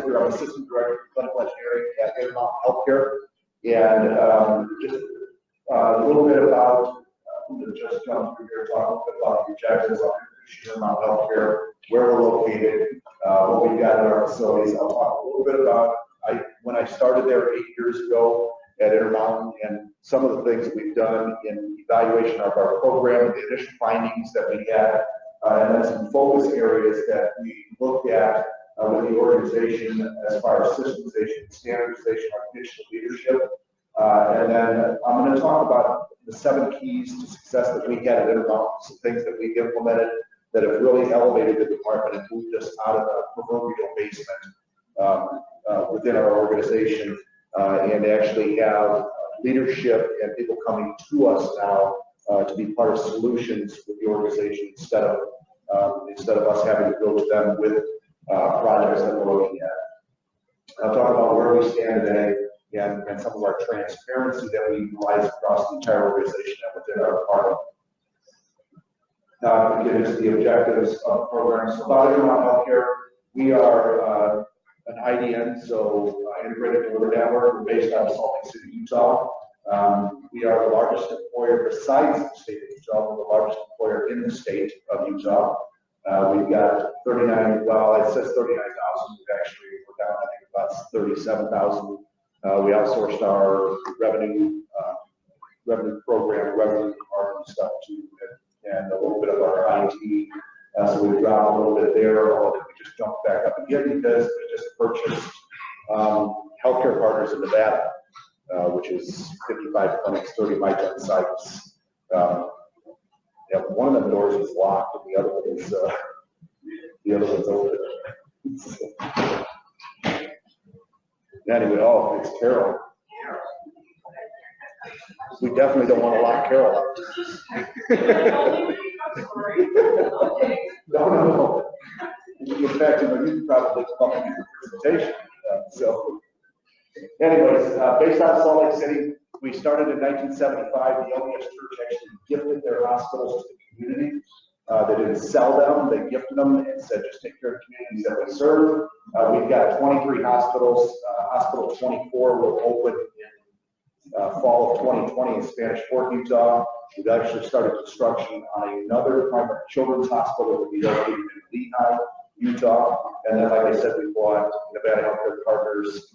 here. I'm Assistant Director of Clinical Engineering at Intermountain Healthcare. And just a little bit about, just jump through here, talk a little bit about the objectives of Intermountain Healthcare, where we're located, what we've got in our facilities. I'll talk a little bit about when I started there 8 years ago at Intermountain and some of the things that we've done in evaluation of our program, the initial findings that we had, and then some focus areas that we looked at with the organization as far as systemization, standardization, artificial leadership. And then I'm going to talk about the 7 keys to success that we had at Intermountain, some things that we've implemented that have really elevated the department and moved us out of the proverbial basement within our organization, and actually have leadership and people coming to us now to be part of solutions with the organization instead of us having to go to them with projects that we're looking at. I'll talk about where we stand today and some of our transparency that we utilize across the entire organization and within our department. Now, to get into the objectives of the program. So about Intermountain Healthcare, we are an IDN, so Integrated Delivery Network. We're based out of Salt Lake City, Utah. We are the largest employer besides the state of Utah. We're the largest employer in the state of Utah. We've got 39, well, it says 39,000. We've actually, we're down, I think, about 37,000. We outsourced our revenue program, revenue department stuff too, and a little bit of our IT. So we dropped a little bit there, although we just jumped back up again because we just purchased Healthcare Partners in Nevada, which is 55 clinics, 30 MyTech sites. Yeah, one of them doors is locked, and the other one is one's open. Anyway, oh, it's Carol. We definitely don't want to lock Carol up. No. In fact, you can probably come up and do the presentation. So, anyways, based out of Salt Lake City, we started in 1975. The LDS Church actually gifted their hospitals to the community. They didn't sell them, they gifted them and said, just take care of the communities that we serve. We've got 23 hospitals. Hospital 24 will open in fall of 2020 in Spanish Fork, Utah. We've actually started construction on another primary children's hospital that we located in Lehigh, Utah. And then, like I said, we bought Nevada Healthcare Partners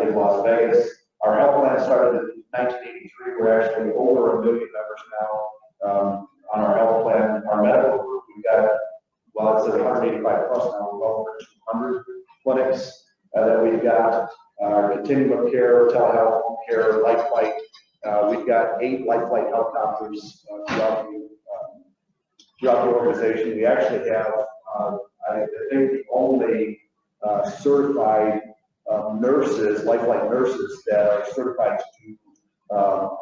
in Las Vegas. Our health plan started in 1983. We're actually over 1 million members now on our health plan. Our medical group, we've got, well, it says 185 plus now, we're well over 200 clinics that we've got. Our continuum of care, telehealth, home care, life flight. We've got 8 life flight helicopters throughout the organization. We actually have, I think, the only certified nurses, life flight nurses, that are certified to do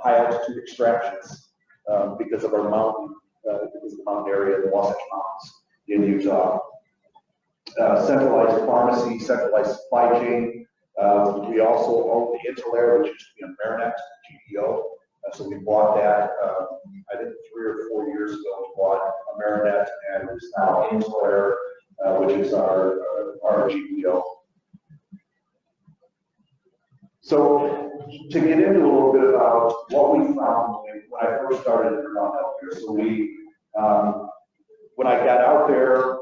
high altitude extractions because of our mountain, because of the mountain area, the Wasatch Mountains in Utah. Centralized pharmacy, centralized supply chain. We also own the Intelair, which used to be a Marinette GPO. So we bought that, I think 3 or 4 years ago, we bought a Marinette, and it's now Intelair, which is our GPO. So to get into a little bit about what we found when I first started in Intermountain Healthcare. So when I got out there,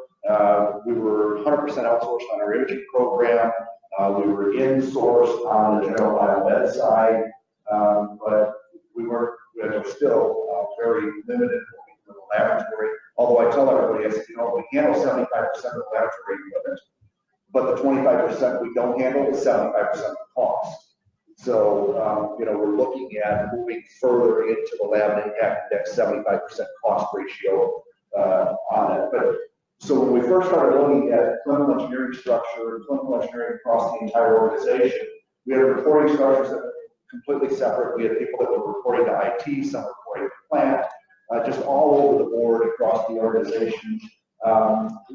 we were 100% outsourced on our imaging program. We were in-sourced on the general biomed side, but we were still very limited in the laboratory. Although I tell everybody, I said, we handle 75% of the laboratory equipment, but the 25% we don't handle is 75% of the cost. So, we're looking at moving further into the lab and having that 75% cost ratio on it. But so when we first started looking at clinical engineering structure and clinical engineering across the entire organization, we had reporting structures that were completely separate. We had people that were reporting to IT, some reporting to plant, just all over the board across the organization.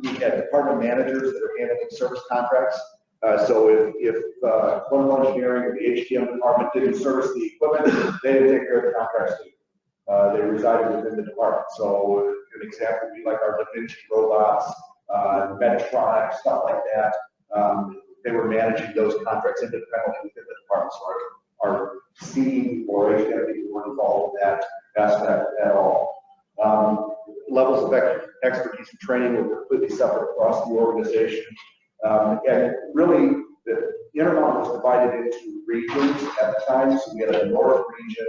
We had department managers that are handling service contracts. So if clinical engineering or the HTM department didn't service the equipment, they didn't take care of the contracts too. They resided within the department. So an example would be like our Da Vinci robots, Medtronic, stuff like that. they were managing those contracts independently within the department. So our C or HTM weren't involved in that aspect at all. Levels of expertise and training were completely separate across the organization. And really, the Intermountain was divided into regions at the time. So we had a north region,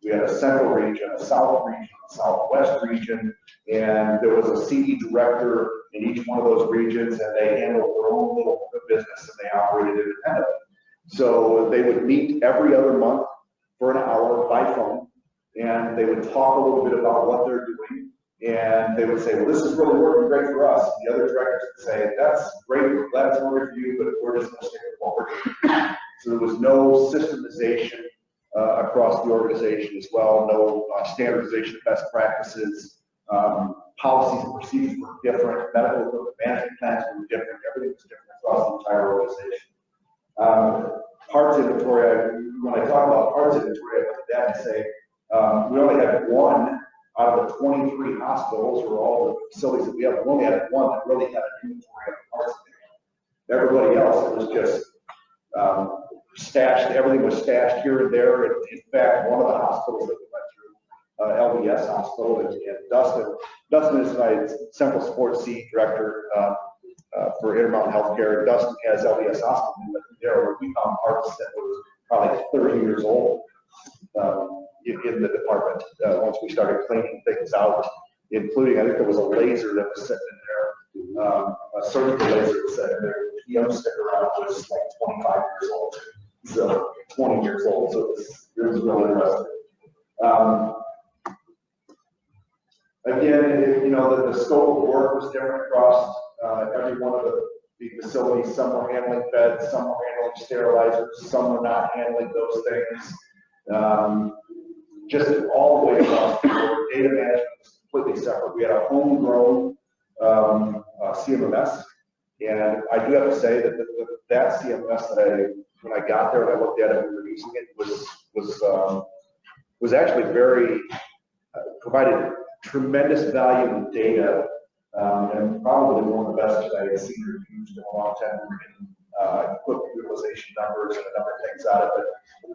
we had a central region, a south region, a southwest region, and there was a CE director in each one of those regions, and they handled their own little business and they operated independently. So they would meet every other month for an hour by phone, and they would talk a little bit about what they're doing, and they would say, well, this is really working great for us. And the other directors would say, that's great, we're glad it's working for you, but we're just going to stick with what we're doing. So there was no systemization across the organization as well, no standardization of best practices. Policies and procedures were different, medical equipment management plans were different, everything was different across the entire organization. Parts inventory, when I talk about parts inventory, I look at that and say, we only had one out of the 23 hospitals or all the facilities that we have, we only had one that really had an inventory of parts. Everybody else, it was just stashed, everything was stashed here and there. In fact, one of the hospitals that we went through, LBS Hospital, and Dustin is my Central Support C Director for Intermountain Healthcare. Dustin has LBS Hospital there where we found parts that were probably 30 years old in the department once we started cleaning things out, including, I think there was a laser that was sitting in there, a surgical laser that was sitting in there. The PM sticker on it was like 25 years old, so 20 years old, so it was really interesting. Again, you know, the scope of work was different across every one of the facilities. Some were handling beds, some were handling sterilizers, some were not handling those things. Just all the way across the board, data management was completely separate. We had a homegrown CMMS, and I do have to say that that CMMS that when I got there and I looked at it and we were using it was actually very provided tremendous value in data, and probably one of the best that I had seen or used in a long time. Equipment utilization numbers and a number of things out of it.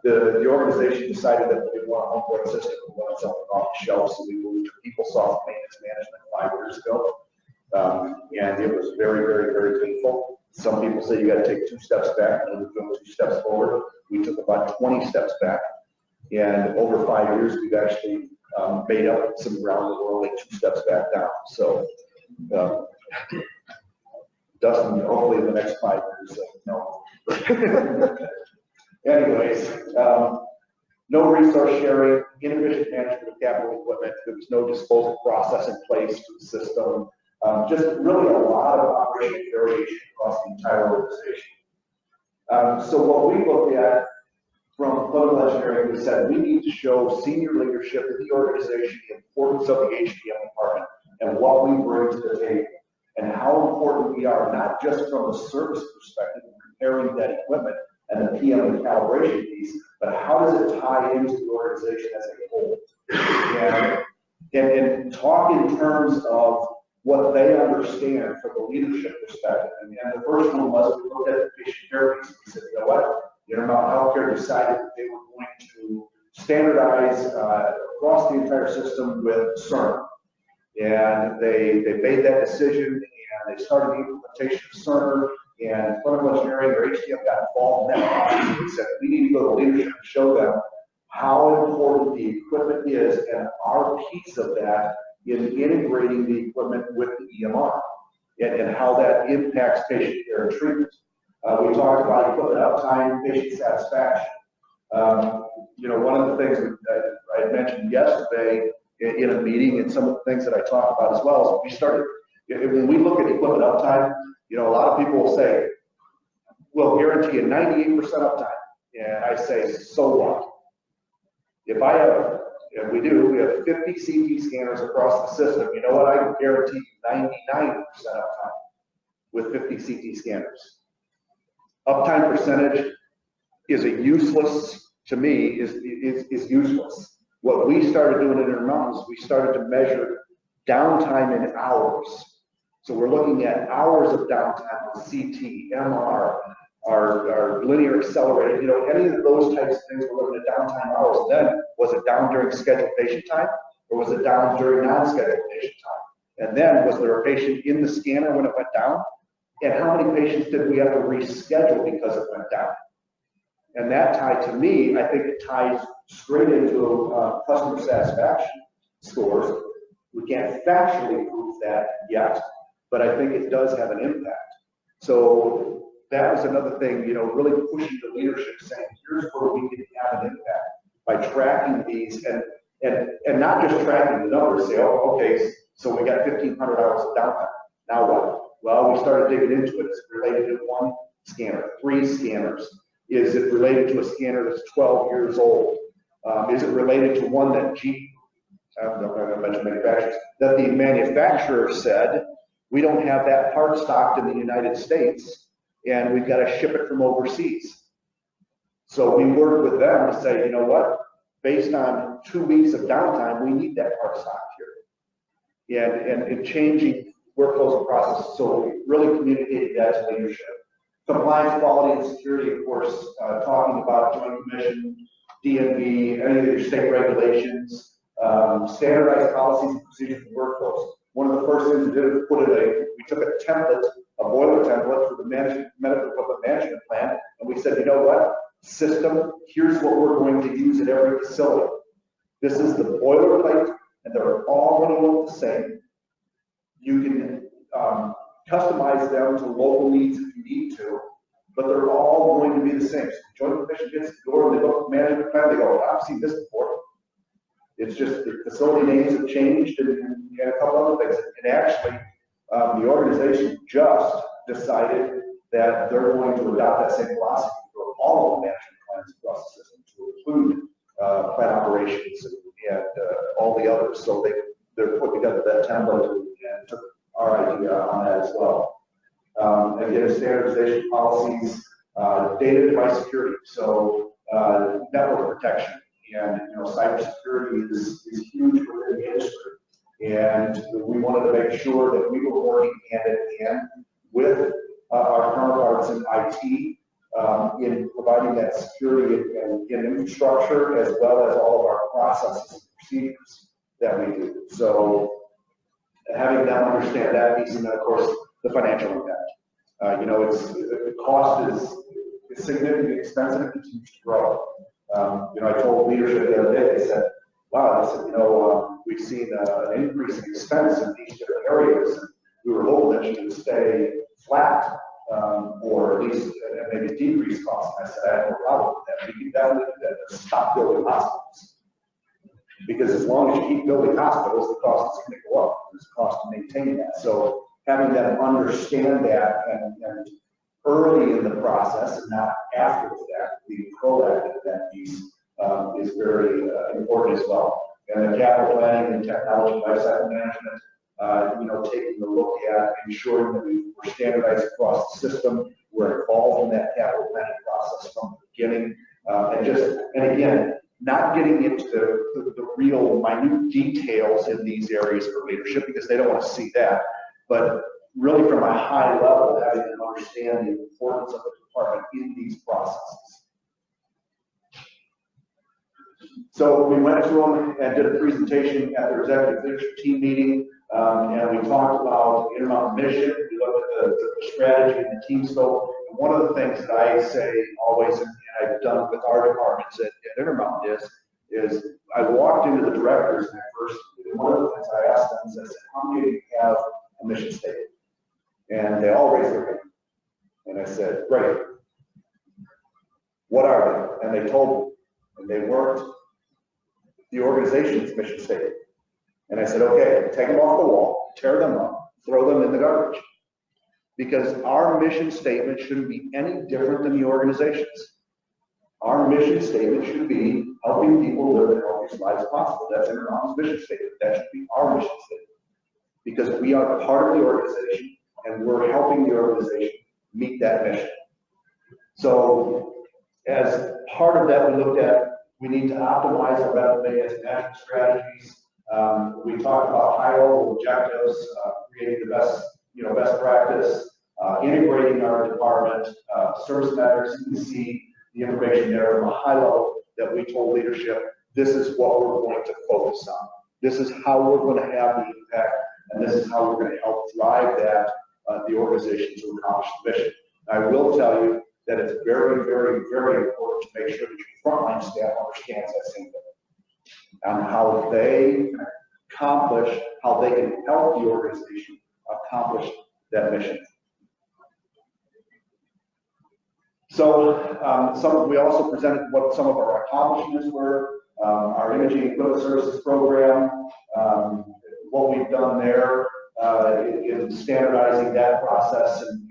The organization decided that we didn't want a homegrown system, we wanted something off the shelf, so we moved to PeopleSoft maintenance management 5 years ago. And it was very, very, very painful. Some people say you got to take 2 steps back and we're doing 2 steps forward. We took about 20 steps back, and over 5 years we've actually made up some ground that we're only 2 steps back down. So Dustin, hopefully in the next 5 years, no. Anyways, no resource sharing, inefficient management of capital equipment. There was no disposal process in place for the system. Just really a lot of operational variation across the entire organization. So what we looked at from clinical engineering, we said we need to show senior leadership in the organization the importance of the HTM department and what we bring to the table, and how important we are, not just from a service perspective, repairing that equipment and the PM and calibration piece, but how does it tie into the organization as a whole? And talk in terms of what they understand from a leadership perspective. And the first one was we looked at the patient care piece. We said, you know what? Intermountain Healthcare decided that they were going to standardize across the entire system with CERN. And they made that decision, and they started the implementation of CERN, and clinical engineering or HTM got involved in that process. We said we need to go to leadership and show them how important the equipment is and our piece of that in integrating the equipment with the EMR and how that impacts patient care and treatment. We talked about equipment uptime, patient satisfaction. You know, one of the things that I had mentioned yesterday in a meeting, and some of the things that I talked about as well, is we started, when we look at equipment uptime, you know, a lot of people will say, we'll guarantee a 98% uptime. And I say, so what? If I have, and we have 50 CT scanners across the system, you know what? I can guarantee 99% uptime with 50 CT scanners. Uptime percentage is a useless, to me, is useless. What we started doing in Intermountain is we started to measure downtime in hours. So we're looking at hours of downtime on CT, MR, it linear accelerated? You know, any of those types of things were looking at downtime hours. And then, was it down during scheduled patient time, or was it down during non-scheduled patient time? And then, was there a patient in the scanner when it went down? And how many patients did we have to reschedule because it went down? And that tied, to me, I think it ties straight into customer satisfaction scores. We can't factually prove that yet, but I think it does have an impact. So that was another thing, you know, really pushing the leadership, saying, here's where we can have an impact by tracking these and not just tracking the numbers. Say, oh, okay, so we got 1,500 hours of downtime. Now what? Well, we started digging into it. Is it related to one scanner, 3 scanners? Is it related to a scanner that's 12 years old? Is it related to one that I'm not going to mention manufacturers, that the manufacturer said, we don't have that part stocked in the United States, and we've got to ship it from overseas. So we worked with them to say, you know what, based on 2 weeks of downtime, we need that part stocked here. And changing workflows and processes, so we really communicated that to leadership. Compliance, quality, and security, of course, talking about Joint Commission, DMV, any of your state regulations, standardized policies and procedures and workflows. One of the first things we did was we took a template, a boiler template for the medical equipment management plan, and we said, you know what, system, here's what we're going to use at every facility. This is the boilerplate, and they're all going to look the same. You can customize them to local needs if you need to, but they're all going to be the same. So the Joint Commission gets the door, and they look at the management plan, they go, I've seen this before. It's just the facility names have changed and a couple other things. And actually, the organization just decided that they're going to adopt that same philosophy for all of the management plans across the system to include plant operations and all the others. So they're putting together that template and took our idea on that as well. Again, standardization policies, data device security, so network protection. And you know, cybersecurity is huge within the industry, and we wanted to make sure that we were working hand in hand with our counterparts in IT in providing that security and infrastructure, as well as all of our processes and procedures that we do. So having them understand that piece, and then of course the financial impact. You know, the cost is significantly expensive and continues to grow. You know, I told leadership the other day, they said, wow, I said, you know, we've seen an increase in expense in these different areas. And we were hoping that you would stay flat or at least maybe decrease costs. And I said, I have no problem with that. We can definitely do that. Stop building hospitals. Because as long as you keep building hospitals, the cost is going to go up. There's a cost to maintain that. So having them understand that and early in the process and not after the fact, being proactive in that piece is very important as well. And the capital planning and technology lifecycle management, you know, taking a look at ensuring that we're standardized across the system, we're involved in that capital planning process from the beginning, and again, not getting into the real minute details in these areas for leadership because they don't want to see that, but really from a high level, having them understand the importance of the department in these processes. So we went through them and did a presentation at the executive leadership team meeting, and we talked about the Intermountain mission. We looked at the strategy and the team scope. And one of the things that I say always, and I've done with our departments at Intermountain is I walked into the directors and one of the things I asked them is, I said, how many of you have a mission statement? And they all raised their hand. And I said, great. What are they? And they told me. And they weren't the organization's mission statement. And I said, okay, take them off the wall, tear them up, throw them in the garbage. Because our mission statement shouldn't be any different than the organization's. Our mission statement should be helping people live the healthiest lives possible. That's Intermountain's mission statement. That should be our mission statement. Because we are part of the organization and we're helping the organization meet that mission. So as part of that, we looked at, we need to optimize our revenue management strategies. We talked about high-level objectives, creating the best practice, integrating our department, service matters. You can see the information there from a high level that we told leadership, this is what we're going to focus on. This is how we're going to have the impact, and this is how we're going to help drive that, the organization to accomplish the mission. I will tell you that it's very, very, very important to make sure that your frontline staff understands that same thing, and how they accomplish, how they can help the organization accomplish that mission. So we also presented what some of our accomplishments were, our imaging equipment services program, what we've done there in standardizing that process and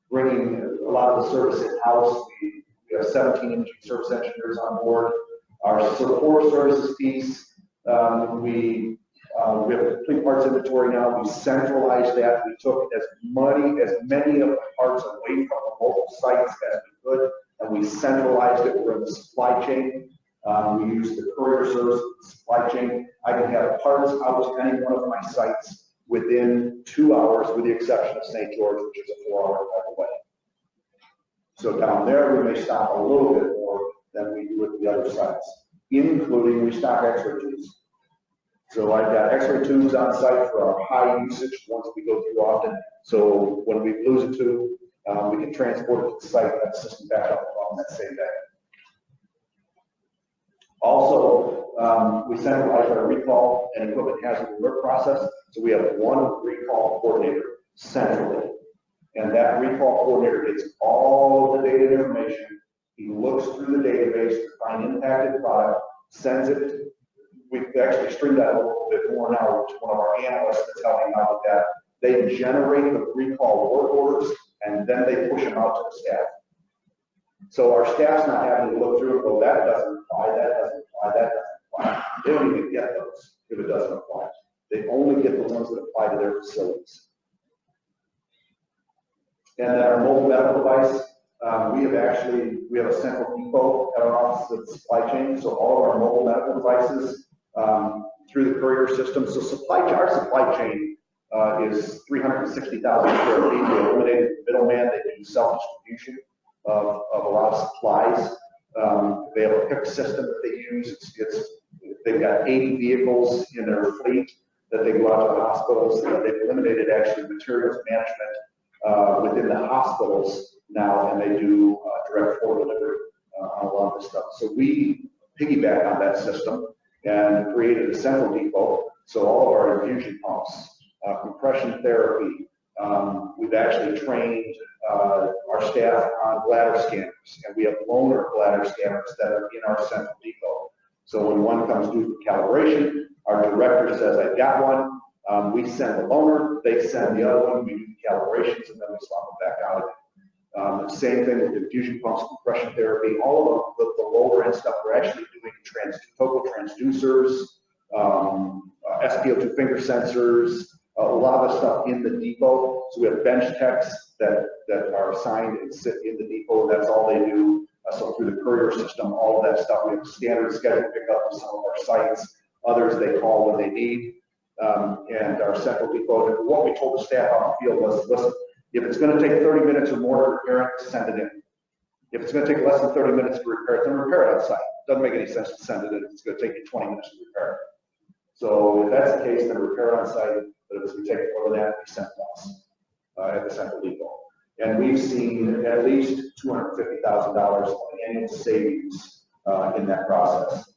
bringing a lot of the service in-house. We have 17 imaging service engineers on board. Our support services piece, we have a complete parts inventory now. We centralized that. We took as many of the parts away from the local sites as we could, and we centralized it. We're in the supply chain. We use the courier service supply chain. I can have parts out to any one of my sites within 2 hours, with the exception of St. George, which is a 4-hour drive away. So down there, we may stop a little bit more than we do at the other sites, including we stock X-ray tubes. So I've got X-ray tubes on site for our high usage ones we go through often. So when we lose a tube, we can transport it to the site and have the system back up on that same day. Also, we centralized our recall and equipment hazard alert process. So we have one recall coordinator centrally. And that recall coordinator gets all of the data and information. He looks through the database to find impacted product, sends it. We've actually streamed that a little bit more now to one of our analysts that's helping out with that. They generate the recall work orders, and then they push them out to the staff. So our staff's not having to look through and go, that doesn't apply, that doesn't apply, that doesn't apply. They don't even get those if it doesn't apply. They only get the ones that apply to their facilities. And then our mobile medical device, we have a central depot at our office of the supply chain. So all of our mobile medical devices through the courier system. So our supply chain is 360,000 square feet. We eliminated the middleman. They do self-distribution of a lot of supplies. They have a pick system that they use. They've got 80 vehicles in their fleet that they go out to the hospitals. They've eliminated actually materials management within the hospitals now, and they do direct floor delivery on a lot of this stuff. So we piggyback on that system and created a central depot. So all of our infusion pumps, compression therapy, we've actually trained our staff on bladder scanners, and we have loaner bladder scanners that are in our central depot. So when one comes due for calibration, our director says, I've got one. We send the loaner, they send the other one, we do the calibrations, and then we swap them back out again. Same thing with infusion pumps, compression therapy, all of the lower end stuff. We're actually doing total transducers, SpO2 finger sensors, a lot of the stuff in the depot. So we have bench techs that are assigned and sit in the depot. That's all they do. So through the courier system, all of that stuff. We have a standard schedule pickup of some of our sites. Others they call when they need. And our central depot. And what we told the staff on the field was, listen, if it's going to take 30 minutes or more to repair it, send it in. If it's going to take less than 30 minutes to repair it, then repair it on site. Doesn't make any sense to send it in if it's going to take you 20 minutes to repair it. So if that's the case, then repair it on site. But if it's going to take more than that, be sent to us at the central depot. And we've seen at least $250,000 in annual savings in that process.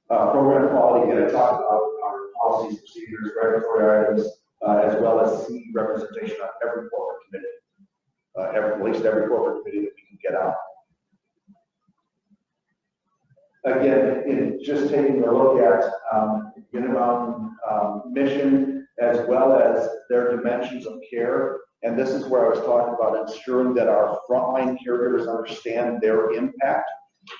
Program quality, again, I talked about our policies, procedures, regulatory items, as well as CE representation on every corporate committee, at least every corporate committee that we can get out. Again, in just taking a look at Unimountain mission, as well as their dimensions of care, and this is where I was talking about ensuring that our frontline carriers understand their impact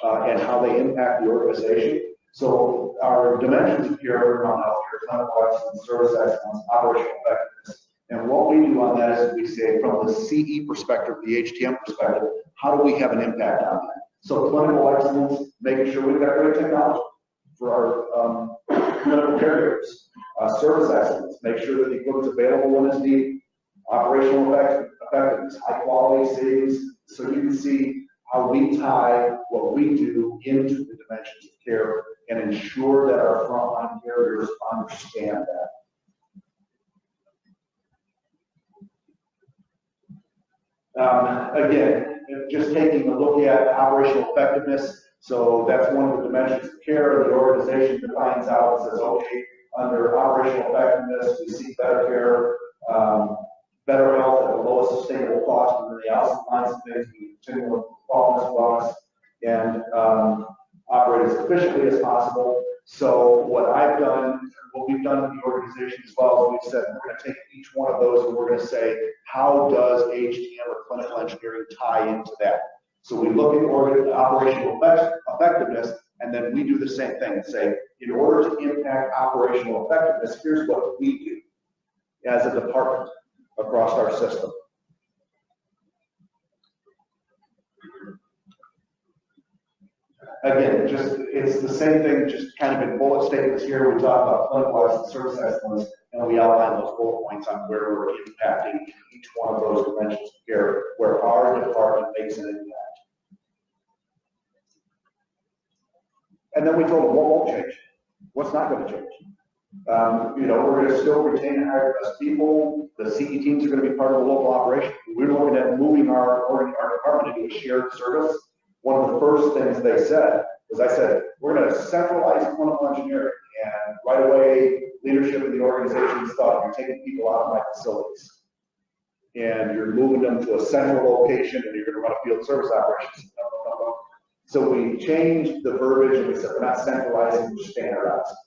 and how they impact the organization. So our dimensions of care around healthcare, clinical excellence, service excellence, operational effectiveness, and what we do on that is we say from the CE perspective, the HTM perspective, how do we have an impact on that? So clinical excellence, making sure we've got great technology for our clinical caregivers, service excellence, make sure that the equipment's available when it's needed, operational effectiveness, high quality savings, so you can see how we tie what we do into the dimensions of care and ensure that our frontline caregivers understand that. Again, just taking a look at operational effectiveness. So that's one of the dimensions of care. The organization defines out and says, okay, under operational effectiveness, we see better care, better health at the lowest sustainable cost, and then the outside lines of things, we continue with wellness and operate as efficiently as possible. So what I've done, what we've done in the organization as well, is we've said we're going to take each one of those and we're going to say, how does HTM or clinical engineering tie into that? So we look at operational effectiveness, and then we do the same thing and say, in order to impact operational effectiveness, here's what we do as a department across our system. Again, it's the same thing, just kind of in bullet statements here. We talk about clinical excellence, service excellence, and we outline those bullet points on where we're impacting each one of those dimensions of care, where our department makes an impact. And then we told them what won't change, what's not going to change. You know, we're going to still retain and hire the best people. The CE teams are going to be part of the local operation. We're looking at moving our department into a shared service. One of the first things they said was, I said, we're going to centralize clinical engineering. And right away, leadership of the organization thought, you're taking people out of my facilities. And you're moving them to a central location, and you're going to run a field service operations. No. So we changed the verbiage, and we said, we're not centralizing, we're standardizing.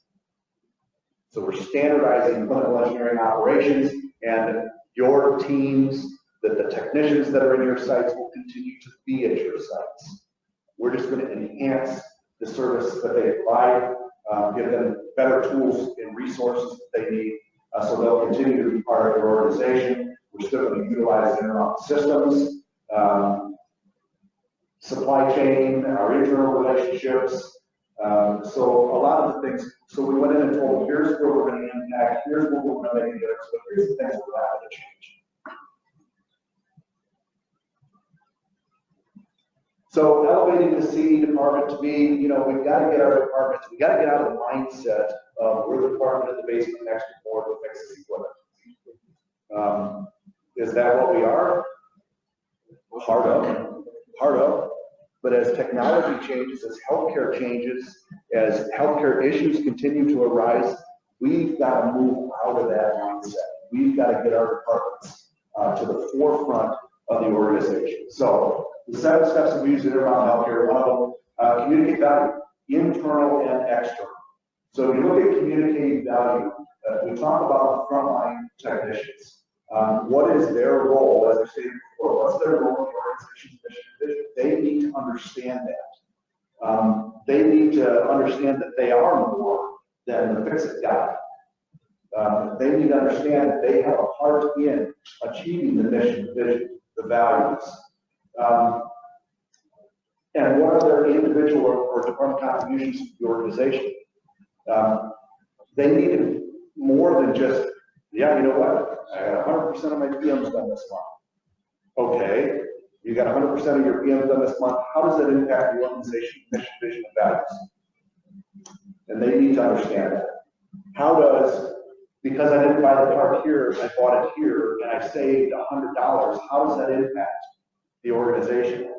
So we're standardizing clinical engineering operations, and your teams, that the technicians that are in your sites will continue to be at your sites. We're just going to enhance the service that they provide, give them better tools and resources that they need, so they'll continue to be part of your organization. We're still going to utilize interop systems, supply chain, our internal relationships. So a lot of the things, so we went in and told them, here's where we're going to impact, here's what we're going to make a difference, but here's the things that we're having to change. So elevating the CE department, to me, you know, we've got to get our departments, we got to get out of the mindset of we're the department in the basement next door that fixes equipment. Is that what we are? Part of. But as technology changes, as healthcare changes, as healthcare issues continue to arise, we've got to move out of that mindset. We've got to get our departments to the forefront of the organization. So the 7 steps that we use around healthcare, one of them, communicate value, internal and external. So if you look at communicating value, we talk about the frontline technicians. What is their role, as I stated before, what's their role in the organization's mission and vision? They need to understand that. They need to understand that they are more than the fix-it guy. They need to understand that they have a part in achieving the mission, the vision, the values. And what are their individual or department contributions to the organization? They need to more than just, yeah, you know what? I got 100% of my PMs done this month. Okay, you got 100% of your PMs done this month. How does that impact the organization's mission, vision, and values? And they need to understand that. How does, because I didn't buy the part here, I bought it here, and I saved $100, how does that impact the organization?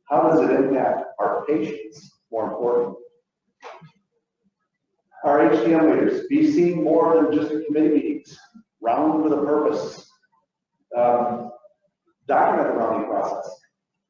How does it impact our patients, more importantly? Our HTM leaders, be seen more than just at committee meetings. Round with a purpose. Document the rounding process.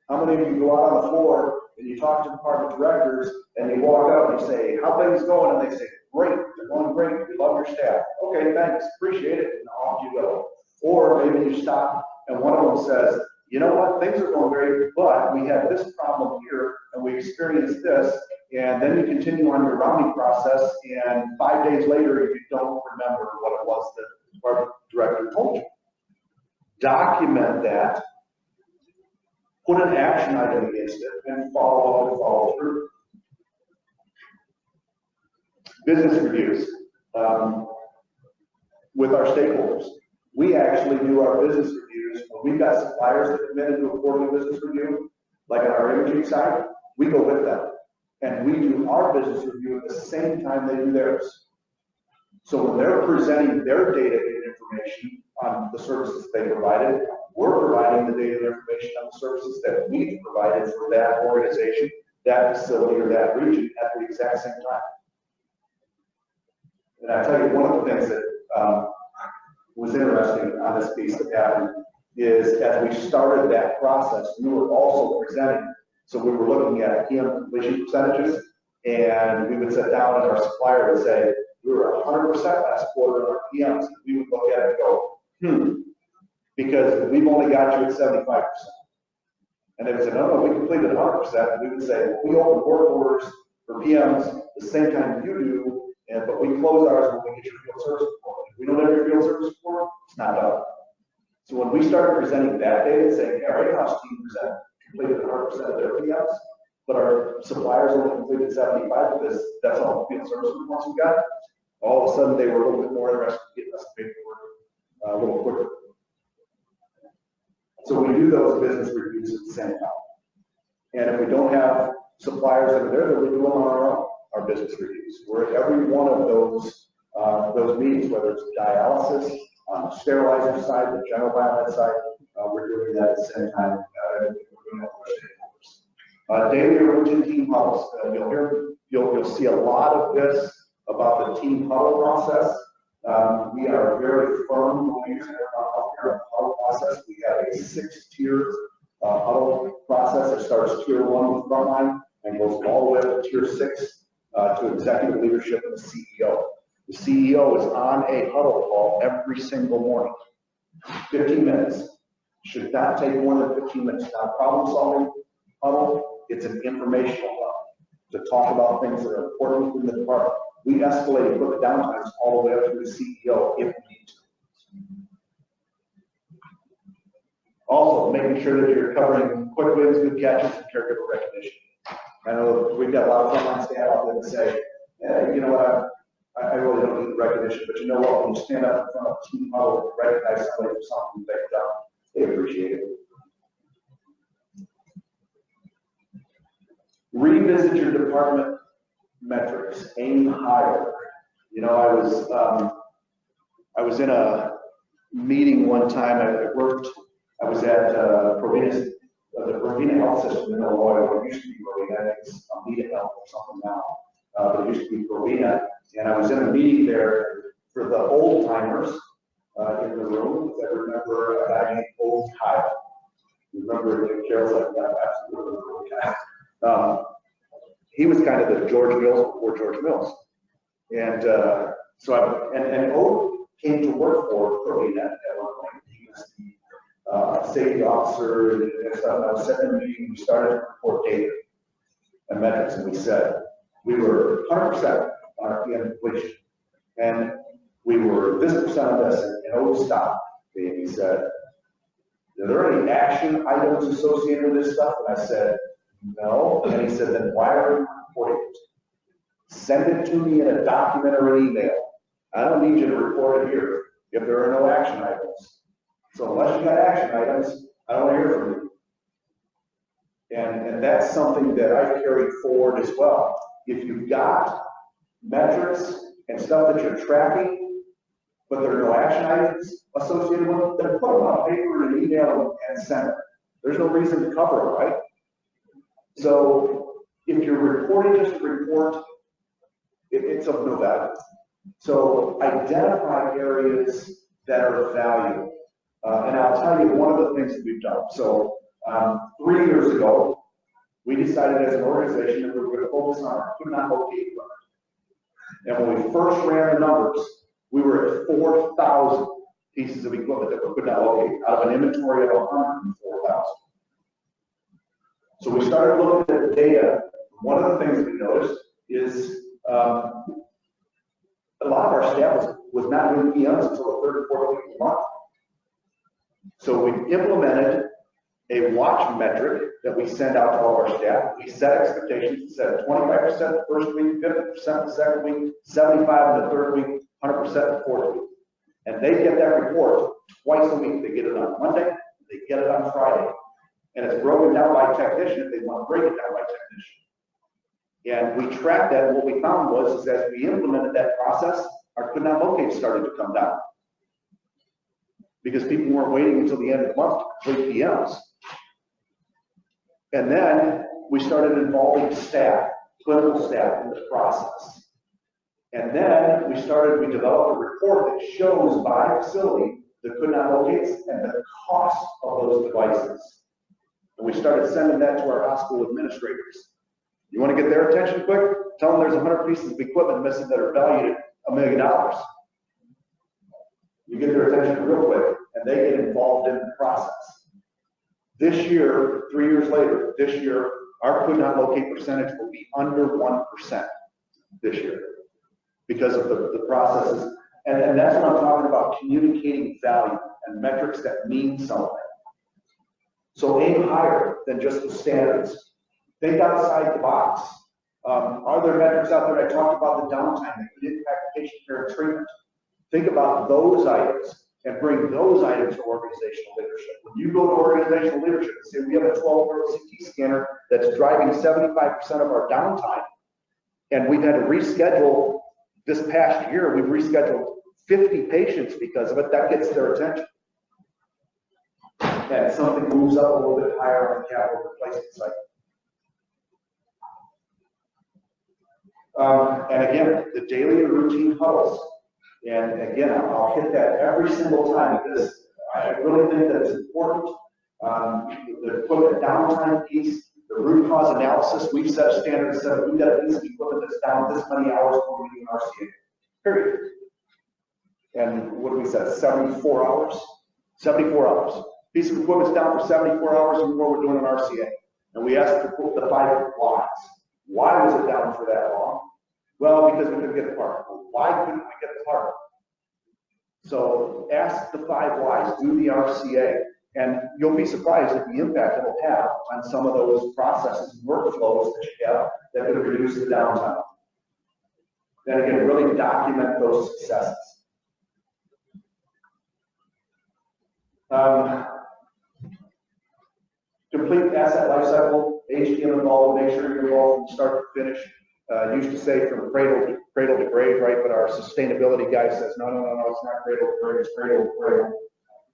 How many of you go out on the floor and you talk to department directors and you walk out and you say, how things going? And they say, great, they're going great, we love your staff. Okay, thanks, appreciate it, and off you go. Or maybe you stop and one of them says, you know what, things are going great, but we have this problem here and we experienced this, and then you continue on your rounding process, and 5 days later you don't remember what it was that the department director told you. Document that, put an action item against it, and follow through. Business reviews. with our stakeholders. We actually do our business reviews. When we've got suppliers that come in and do a quarterly business review, like on our imaging side, we go with them. And we do our business review at the same time they do theirs. So when they're presenting their data and information on the services they provided, we're providing the data and information on the services that we provided for that organization, that facility, or that region at the exact same time. And I tell you, one of the things that was interesting on this piece that happened is as we started that process, we were also presenting. So we were looking at PM completion percentages, and we would sit down and our supplier would say, we were 100% last quarter on our PMs. And we would look at it and go, because we've only got you at 75%. And they would say, no, we completed 100%. And we would say, well, we open work orders for PMs the same time you do, but we close ours when we get your field service report. If we don't have your field service report, it's not done. So when we started presenting that data, saying, our in-house team completed 100% of their PMs, but our suppliers only completed 75 of this, that's all the field service reports we got. All of a sudden, they were a little bit more interested in getting us paperwork a little quicker. So we do those business reviews at the same time. And if we don't have suppliers that are there, then we do them on our own, our business reviews. We're at every one of those meetings, whether it's dialysis, on the sterilizer side, the general biomed side, we're doing that at the same time. We're doing that with our stakeholders. Daily or routine team huddles. You'll see a lot of this about the team huddle process. We are very firm when we use our huddle process. We have a 6-tier huddle process that starts tier 1 with frontline and goes all the way up to tier 6 to executive leadership and the CEO. The CEO is on a huddle call every single morning. 15 minutes. Should not take more than 15 minutes. Not a problem-solving huddle. It's an informational huddle to talk about things that are important within the department. We escalate and put the downtimes all the way up to the CEO if we need to. Also, making sure that you're covering quick wins, good catches, and caregiver recognition. I know we've got a lot of frontline staff out there that say, yeah, you know what, I really don't need the recognition, but you know what, when you stand up in front of a team huddle and recognize somebody for something they've done, they appreciate it. Revisit your department metrics, aim higher. You know, I was in a meeting one time. I was at the Provena Health System in Illinois, what used to be Provena. I think it's Amita Health or something now, but it used to be Provena. And I was in a meeting there for the old timers in the room. I remember a guy named Old Kyle. You remember Carol's like that? Absolutely, Old Kyle. He was kind of the George Mills before George Mills. And and Old came to work for Provena at one point. He was the safety officer and stuff. And I was sitting in the meeting, we started to report data and metrics, and we said we were 100% on our PM completion. And we were this percent on this, and Old stopped. And he said, are there any action items associated with this stuff? And I said, no. And he said, then why are you reporting it? Send it to me in a document or an email. I don't need you to report it here if there are no action items. So unless you got action items, I don't want to hear from you. And that's something that I carry forward as well. If you've got metrics and stuff that you're tracking, but there are no action items associated with it, then put them on paper and email and send it. There's no reason to cover it, right? So if you're reporting just a report, it's of no value. So identify areas that are valuable. And I'll tell you one of the things that we've done. So 3 years ago, we decided as an organization that we were going to focus on our could not locate equipment. And when we first ran the numbers, we were at 4,000 pieces of equipment that we could not locate out of an inventory of 104,000. So we started looking at the data. One of the things we noticed is a lot of our staff was not doing PMs until the 3rd or 4th week of the month. So we implemented a watch metric that we send out to all of our staff. We set expectations. We set 25% the first week, 50% the second week, 75% in the third week, 100% the fourth week. And they get that report twice a week. They get it on Monday, they get it on Friday. And it's broken down by technician if they want to break it down by technician. And we tracked that, and what we found was as we implemented that process, our could not locate started to come down. Because people weren't waiting until the end of the month to complete PMs. And then we started involving staff, clinical staff in the process. And then we developed a report that shows by facility the could not locates and the cost of those devices. And we started sending that to our hospital administrators. You want to get their attention quick? Tell them there's 100 pieces of equipment missing that are valued at $1 million. You get their attention real quick, and they get involved in the process. This year, 3 years later, this year, our could not locate percentage will be under 1% this year because of the processes. And that's what I'm talking about, communicating value and metrics that mean something. So aim higher than just the standards. Think outside the box. Are there metrics out there? I talked about the downtime that could impact patient care and treatment. Think about those items and bring those items to organizational leadership. When you go to organizational leadership and say, we have a 12-hour CT scanner that's driving 75% of our downtime, and we've had to reschedule this past year, we've rescheduled 50 patients because of it, that gets their attention. And something moves up a little bit higher on the capital replacement cycle. And again, the daily and routine huddles. And again, I'll hit that every single time because I really think that it's important. The equipment downtime piece, the root cause analysis, we've set a standard that says we've got a piece of equipment that's down this many hours before we do an RCA. Period. And what do we say? 74 hours? 74 hours. Piece of equipment's down for 74 hours before we're doing an RCA. And we asked the 5 whys. Why was it down for that long? Well, because we couldn't get the part. Why couldn't we get the part? So ask the 5 whys, do the RCA, and you'll be surprised at the impact it'll have on some of those processes and workflows that you have that could reduce the downtime. Then again, really document those successes. Complete asset lifecycle, HTM involved, make sure you're involved from start to finish. Used to say from cradle to grave, right? But our sustainability guy says, no, it's not cradle to grave, it's cradle to cradle.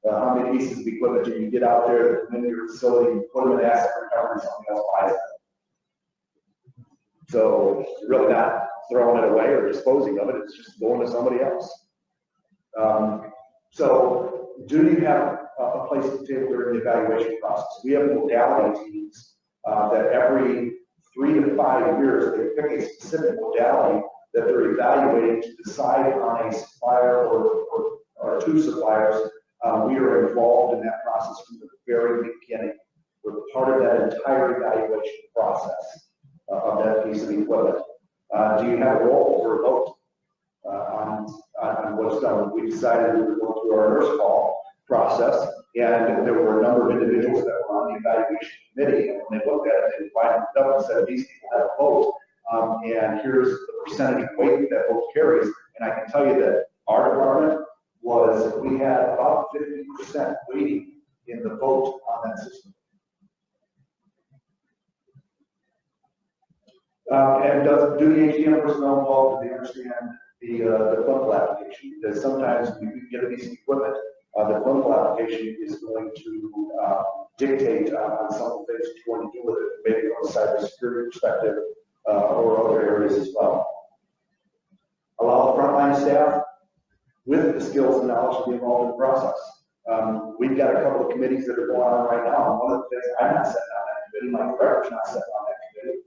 How many pieces of equipment do you get out there that come into your facility, you put them in asset recovery, and something else buys it? So you're really not throwing it away or disposing of it, it's just going to somebody else. So do you have a place at the table during the evaluation process? We have modality teams that every 3 to 5 years, they pick a specific modality that they're evaluating to decide on a supplier or 2 suppliers. We are involved in that process from the very beginning. We're part of that entire evaluation process of that piece of equipment. Do you have a role or a vote on what's done? We decided we were going through our nurse call process, and there were a number of individuals that were on the evaluation committee, and when they looked at it, they divided it up and said, these people have a vote, and here's the percentage weight that vote carries. And I can tell you that our department we had about 50% weighting in the vote on that system. And do the HTM personnel involved, do they understand the clinical application? Because sometimes when you get a piece of equipment, the clinical application is going to dictate on some of the things that you want to do with it, maybe from a cybersecurity perspective or other areas as well. Allow the frontline staff with the skills and knowledge to be involved in the process. We've got a couple of committees that are going on right now, and one of the things, I'm not sitting on that committee, my director's not sitting on that committee,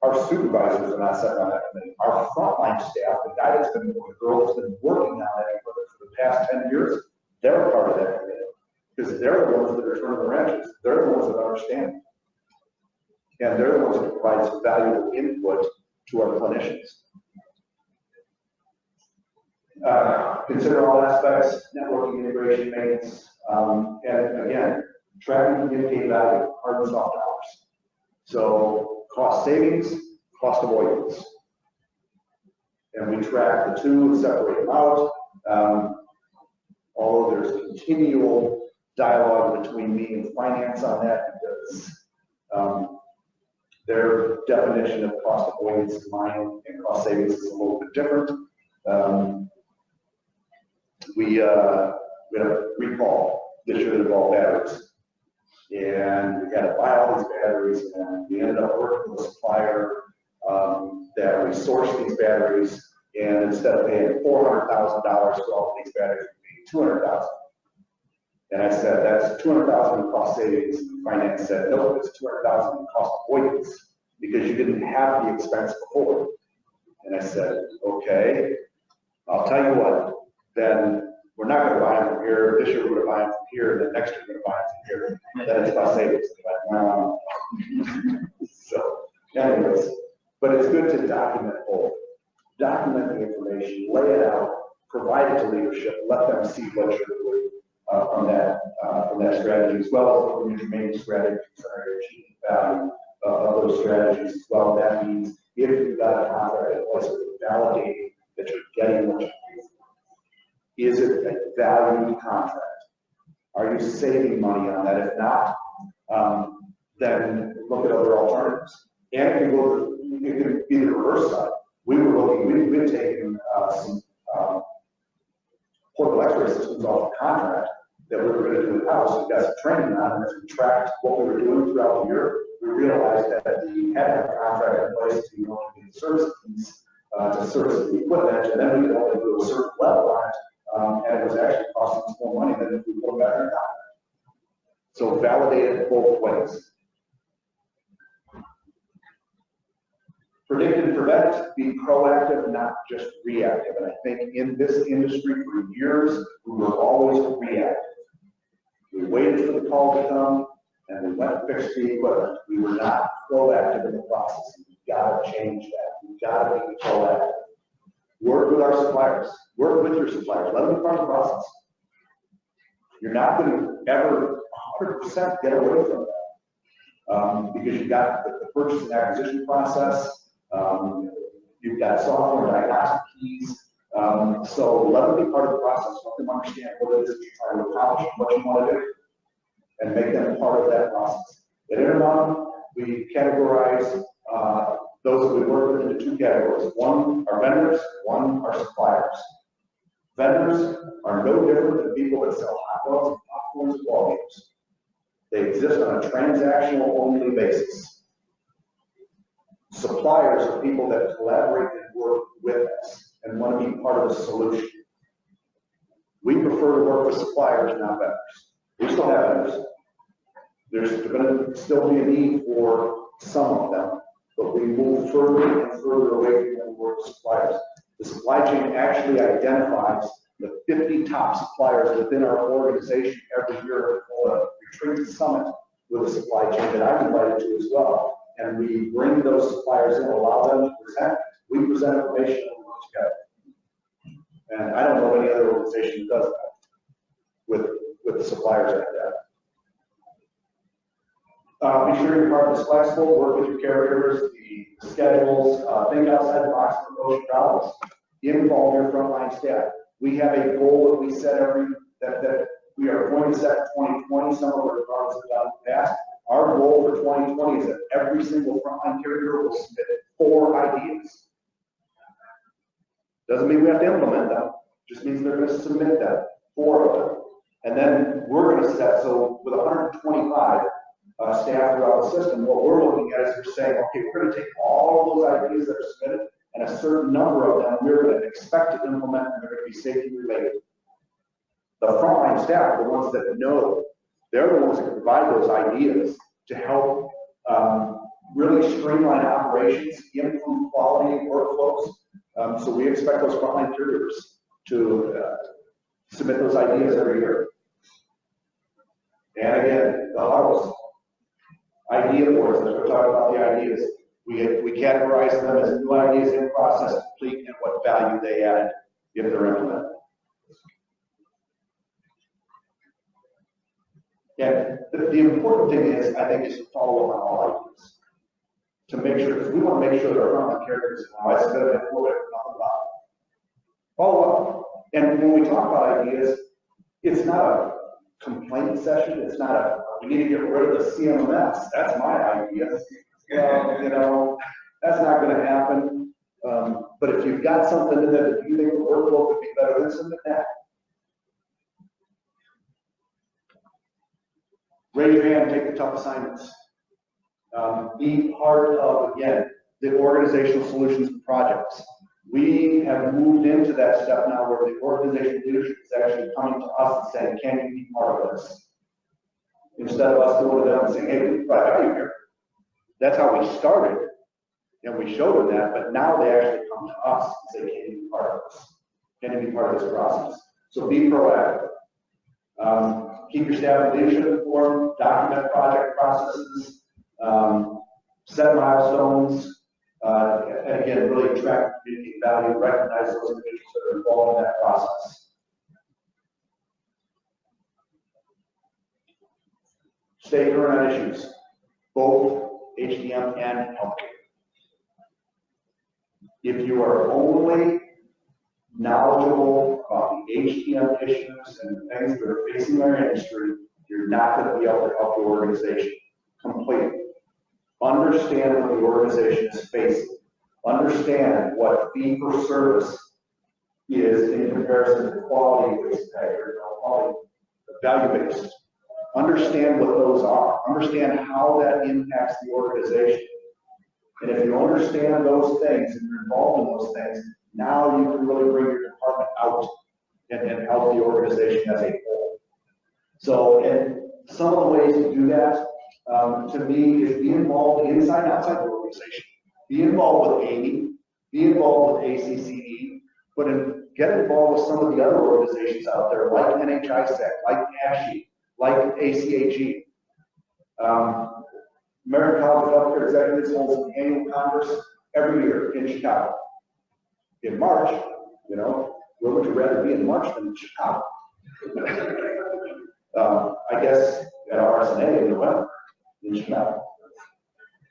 our supervisors are not sitting on that committee. Our frontline staff, the guy that's been, the girl that's been working on that equipment for the past 10 years, they're part of that committee because they're the ones that are turning the wrenches. They're the ones that understand. And they're the ones that provide some valuable input to our clinicians. Consider all aspects, networking, integration, maintenance, and again, tracking communicated value, hard and soft dollars. So cost savings, cost avoidance. And we track the two and separate them out. Although there's continual dialogue between me and finance on that because their definition of cost avoidance and mine and cost savings is a little bit different. We had a recall this year that involved batteries. And we got to buy all these batteries, and we ended up working with a supplier that resourced these batteries. And instead of paying $400,000 for all of these batteries, we paid $200,000. And I said, that's $200,000 in cost savings. And finance said, no, it's $200,000 in cost avoidance because you didn't have the expense before. And I said, okay, I'll tell you what, then we're not going to buy them from here. This year we're going to buy them from here, and then next year we're going to buy them from here. Then it's cost savings. So, anyways, but it's good to document both. Document the information, lay it out, provide it to leadership, let them see what you're doing from that strategy, as well as looking at your main strategy, achieving value of those strategies as well. That means if you've got a contract in place, validating that you're getting what you need. Is it a valued contract? Are you saving money on that? If not, then look at other alternatives. And if you could be the reverse side. We've been taking some portable X-ray systems off the contract that we were going to do in-house. We got some training on, and as we tracked what we were doing throughout the year, we realized that we had to have a contract in place to be able to do the service fees, to service the equipment, and then we could only do a certain level on it, and it was actually costing us more money than if we put back in contract. So validate it both ways. Predict and prevent, be proactive, not just reactive. And I think in this industry for years, we were always reactive. We waited for the call to come, and we went and fixed the equipment. We were not proactive in the process. We've got to change that. We've got to be proactive. Work with our suppliers. Work with your suppliers. Let them be part of the process. You're not going to ever 100% get away from that because you've got the purchase and acquisition process. You've got software and diagnostic keys. So let them be part of the process. Let them understand what it is you're trying to accomplish, what you want to do, and make them part of that process. At Intermon, we categorize those that we work with into two categories. One are vendors, one are suppliers. Vendors are no different than people that sell hot dogs and popcorn and ball games. They exist on a transactional only basis. Suppliers are people that collaborate and work with us and want to be part of the solution. We prefer to work with suppliers, not vendors. We still have vendors. There's going to still be a need for some of them, but we move further and further away from them work with suppliers. The supply chain actually identifies the 50 top suppliers within our organization every year for a retreat summit with a supply chain that I'm invited to as well. And we bring those suppliers in, allow them to present. We present information and we work together. And I don't know any other organization that does that with suppliers like that. Be sure your partner is flexible, work with your carriers, the schedules, think outside the box for approach problems. Involve your frontline staff. We have a goal that we set that we are going to set in 2020. Some of our departments have done in the past. Our goal for 2020 is that every single frontline carrier will submit 4 ideas. Doesn't mean we have to implement them, just means they're going to submit them, 4 of them. And then we're going to set, so with 125 staff throughout the system, what we're looking at is we're saying, okay, we're going to take all of those ideas that are submitted, and a certain number of them we're going to expect to implement, and they're going to be safety related. The frontline staff are the ones that know. They're the ones that provide those ideas to help really streamline operations, improve quality and workflows. So we expect those frontline carriers to submit those ideas every year. And again, the huddles, idea boards, as we're talking about the ideas, we categorize them as new ideas in process, complete, and what value they add if they're implemented. And the important thing is, I think, is to follow up on all ideas. To make sure, because we want to make sure that our frontline caregivers, I said that before, nothing about it. Follow up. And when we talk about ideas, it's not a complaint session. It's not a, we need to get rid of the CMMS. That's my idea. You know, that's not going to happen. But if you've got something in there that you think the workflow could be better, then submit that. Raise your hand, take the tough assignments. Be part of, again, the organizational solutions and projects. We have moved into that step now where the organizational leadership is actually coming to us and saying, can you be part of this? Instead of us going to them and saying, hey, we provide value here. That's how we started, and we showed them that, but now they actually come to us and say, can you be part of this? Can you be part of this process? So be proactive. Keep your staff and leadership informed, document project processes, set milestones, and again, really track, communicate value, recognize those individuals that are involved in that process. Stay current on issues, both HTM and healthcare. If you are only knowledgeable about the HTM issues and things that are facing our industry, you're not going to be able to help the organization completely. Understand what the organization is facing. Understand what fee for service is in comparison to quality-based pay or quality value-based. Understand what those are. Understand how that impacts the organization. And if you understand those things and you're involved in those things, now you can really bring your department out and help the organization as a whole. So, and some of the ways to do that, to me, is be involved inside and outside the organization. Be involved with AMI, be involved with ACCE, but get involved with some of the other organizations out there, like NHISAC, like ASHE, like ACAG. American College of Healthcare Executives holds an annual congress every year in Chicago. In March, you know, where would you rather be in March than in Chicago? I guess at RSNA in November in Chicago.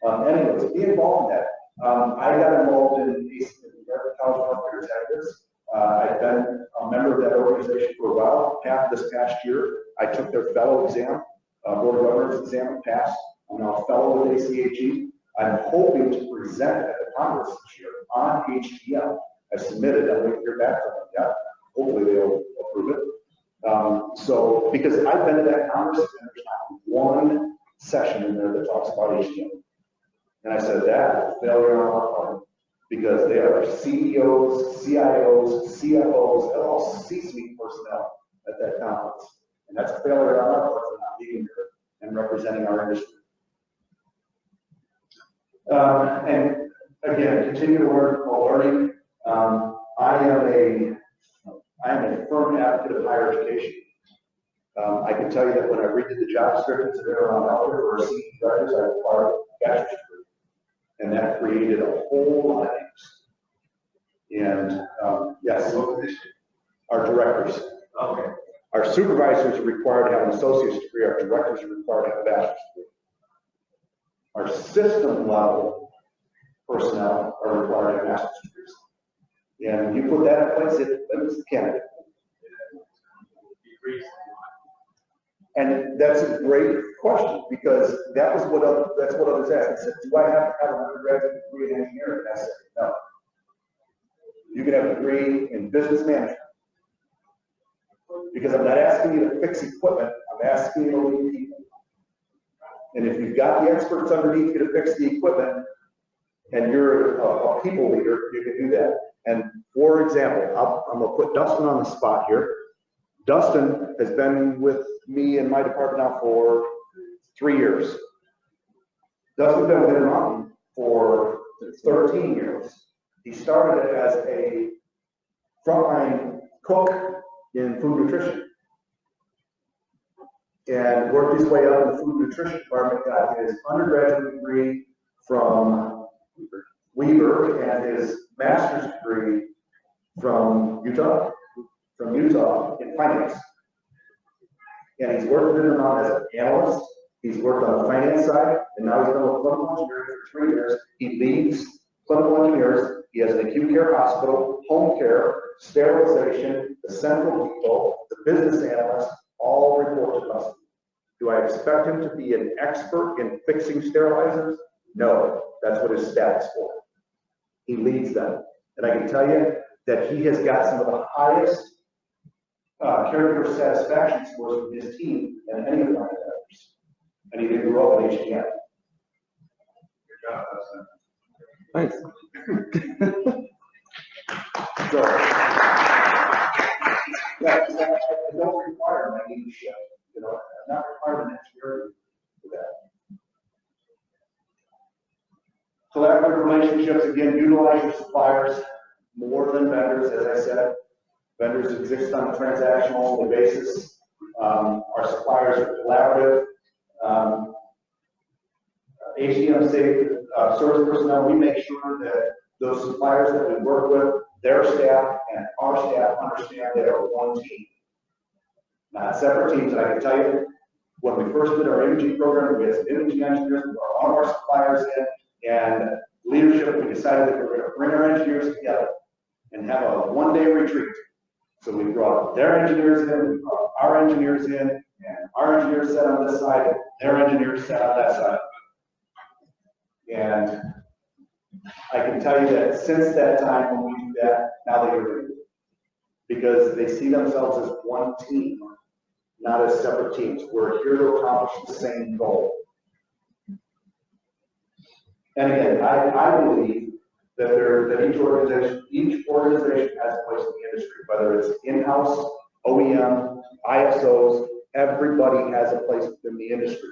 Anyways, be involved in that. I got involved in the American College of Healthcare Executives. I've been a member of that organization for a while. Half this past year, I took their fellow exam, Board of Governors exam, and passed. I'm now a fellow with ACAG. I'm hoping to present at the Congress this year on HTM. I submitted, I'm waiting to hear back from them yet. Hopefully they'll approve it. So, because I've been to that Congress and there's not one session in there that talks about HTM. And I said that is failure on our part because they are CEOs, CIOs, CFOs, and all C-suite personnel at that conference. And that's a failure on our part for not being here and representing our industry. And again, continue to learn while learning. I am a firm advocate of higher education. I can tell you that when I redid the job descriptions that are on out there for our senior directors, I required a bachelor's degree. And that created a whole lot of things. And yes, our directors. Okay. Our supervisors are required to have an associate's degree. Our directors are required to have a bachelor's degree. Our system level personnel are required to have master's degrees. And when you put that in place, it limits the candidate. And that's a great question because that's what others asked. I said, do I have to have an undergraduate degree in engineering? And I said, no. You can have a degree in business management. Because I'm not asking you to fix equipment, I'm asking you to lead people. And if you've got the experts underneath you to fix the equipment, and you're a people leader, you can do that. And for example, I'm going to put Dustin on the spot here. Dustin has been with me in my department now for 3 years. Dustin's been with Intermountain for 13 years. He started as a frontline cook in food nutrition and worked his way up in the food nutrition department, got his undergraduate degree from Weaver and his master's degree from Utah in finance. And he's worked in and out as an analyst. He's worked on the finance side, and now he's been with clinical engineering for 3 years. He leads clinical engineers. He has an acute care hospital, home care, sterilization, the central depot, the business analyst, all report to us. Do I expect him to be an expert in fixing sterilizers? No, that's what his staff is for. He leads them. And I can tell you that he has got some of the highest caregiver satisfaction scores with his team than any of my others. And he didn't grow up in HTM. Good job, thanks. So, yeah, I don't require my leadership. You know, I'm not required an engineer for that. Collaborative relationships, again, utilize your suppliers more than vendors, as I said. Vendors exist on a transactional only basis. Our suppliers are collaborative. HTM service personnel, we make sure that those suppliers that we work with, their staff and our staff understand they are one team, not separate teams. And I can tell you, when we first did our imaging program, we had some imaging engineers, we brought all of our suppliers in, and leadership, we decided that we were going to bring our engineers together and have a one-day retreat. So we brought their engineers in, we brought our engineers in, and our engineers sat on this side, and their engineers sat on that side. And I can tell you that since that time when we do that, now they agree. Because they see themselves as one team, not as separate teams. We're here to accomplish the same goal. And again, I believe that each organization has a place in the industry, whether it's in-house, OEM, ISOs, everybody has a place within the industry.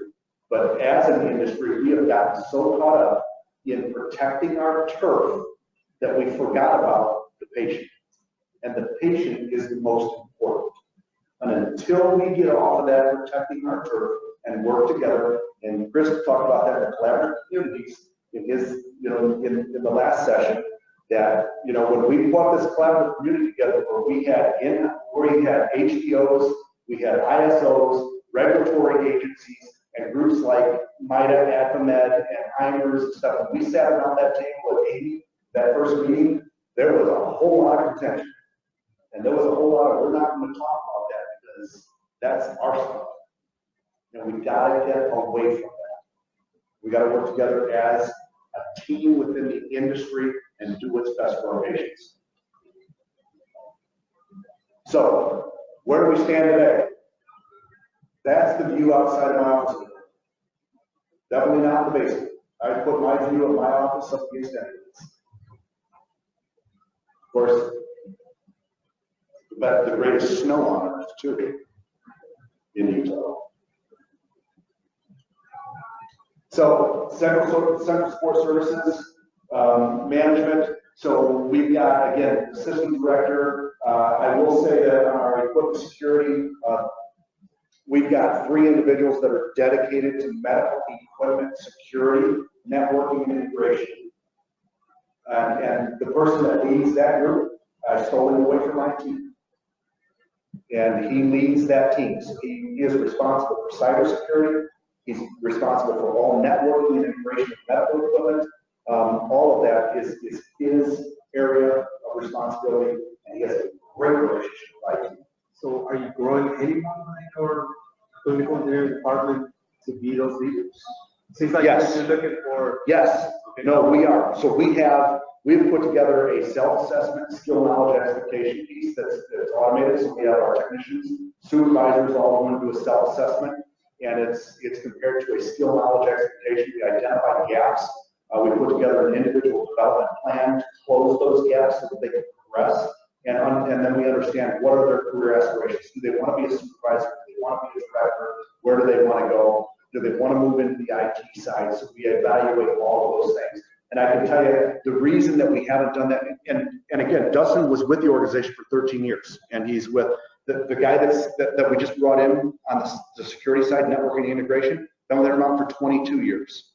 But as an industry, we have gotten so caught up in protecting our turf that we forgot about the patient. And the patient is the most important. And until we get off of that protecting our turf and work together, and Chris talked about that in the collaborative communities in his, in the last session, that, when we put this collaborative community together where we had HPOs, we had ISOs, regulatory agencies, and groups like MIDA, AdvaMed, and Heimers and stuff. When we sat around that table at 80, that first meeting, there was a whole lot of contention. And there was a whole lot of, we're not going to talk about that because that's our stuff. And we got to get away from that. We got to work together as a team within the industry and do what's best for our patients. So, where do we stand today? That's the view outside of my office. Definitely not the basement. I put my view of my office up against anybody's. Of course, the greatest snow on earth, too, in Utah. So, Central Support Services, management. So, we've got, again, assistant director. I will say that on our equipment security, we've got 3 individuals that are dedicated to medical equipment security, networking, and integration. And the person that leads that group, I stole him away from my team. And he leads that team. So he is responsible for cybersecurity. He's responsible for all networking and integration of medical equipment. All of that is his area of responsibility, and he has a great relationship with IT. So are you growing anyone in your clinical engineering department to be those leaders? Seems like yes. You're looking for. Yes. Okay. No, we are. So we've put together a self-assessment skill knowledge expectation piece that's automated. So we have our technicians, supervisors all want to do a self-assessment, and it's compared to a skill knowledge expectation. We identify gaps. We put together an individual development plan to close those gaps so that they can progress. And then we understand what are their career aspirations. Do they want to be a supervisor? Do they want to be a director? Where do they want to go? Do they want to move into the IT side? So we evaluate all of those things. And I can tell you the reason that we haven't done that, and again, Dustin was with the organization for 13 years, and he's with the guy that we just brought in on the security side, networking and integration, been with them for 22 years.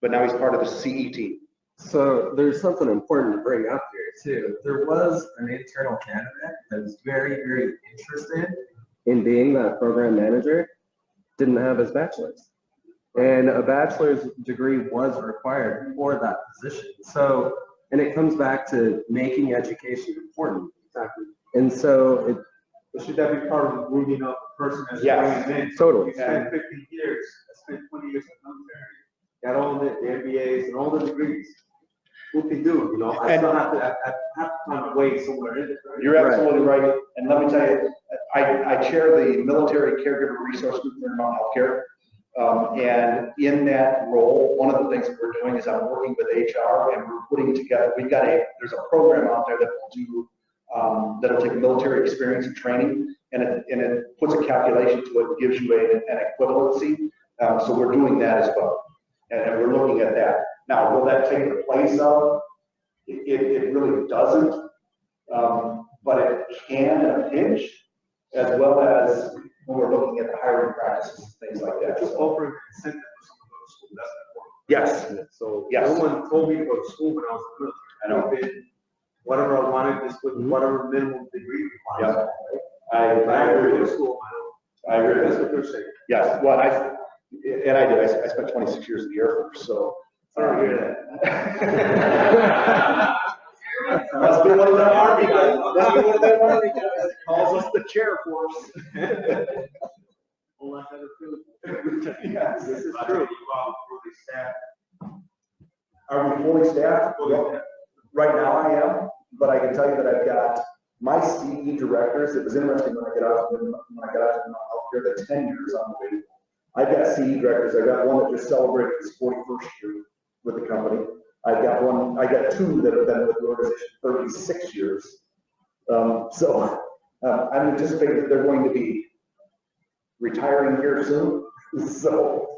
But now he's part of the CE team. So there's something important to bring up here too. There was an internal candidate that was very, very interested in being that program manager, didn't have his bachelor's. And a bachelor's degree was required for that position. So, and it comes back to making education important. Exactly. And so But should that be part of grooming up a person as Yes, going in? totally. You spent 15 years, I spent 20 years in the military, got all the MBAs and all the degrees. What can do, you know? I still have to, I have to find a way somewhere in it. Right? you're absolutely right. And let me tell you, I chair the Military Caregiver Resource Group for Intermountain Healthcare. And in that role, one of the things that we're doing is I'm working with HR and we're putting together, there's a program out there that will do, that'll take military experience and training, and it puts a calculation to it and gives you an equivalency. So we're doing that as well. And we're looking at that. Now, will that take the place of? It really doesn't. But it can in a pinch, as well as when we're looking at the hiring practices, things like that. Just offering incentive for someone to go to school, that's important. Yes. So Yes. no one told me to go to school when I was in the military. I know. Did whatever I wanted, just with whatever minimum degree required. I agree go with to you. school. I agree That's with what you. they're saying. Yes, well, I did. I spent 26 years in the Air Force, so. Sorry to hear that. Must be one of the Army guys. Must be one of the Army guys that calls us the chair force. Well, I had a feeling. Yes, This is true. Fully staffed. Are we fully staffed? Well, right now I am, but I can tell you that I've got my CE directors. It was interesting when I got out to healthcare, the 10 years on the way. I've got CE directors. I got one that just celebrated his 41st year with the company. I got two that have been with the organization 36 years. So I'm anticipating that they're going to be retiring here soon. So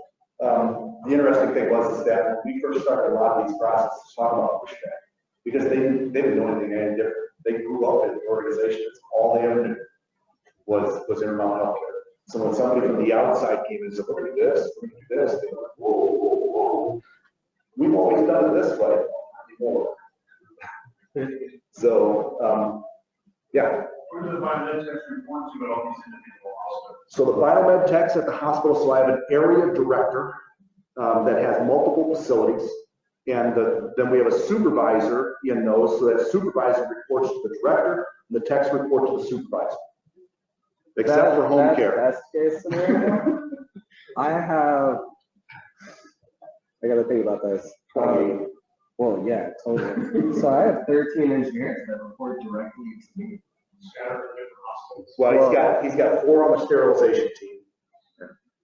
the interesting thing was that when we first started a lot of these processes talking about pushback, because they didn't know anything any different. They grew up in the organization. That's all they ever knew was Intermountain Healthcare. So when somebody from the outside came in and said, we're going to do this, we're going to do this, they were like, whoa, whoa, whoa. We've always done it this way. Not anymore. So, yeah. Where do the biomed techs report to at all these individual hospitals? So the biomed techs at the hospital, so I have an area director that has multiple facilities. And then we have a supervisor in those, so that supervisor reports to the director, and the techs report to the supervisor. Except for home care. Best case scenario. I gotta think about this. Well, yeah, totally. So I have 13 engineers that report directly to me. Scattered in different hospitals. Well, he's got 4 on the sterilization team.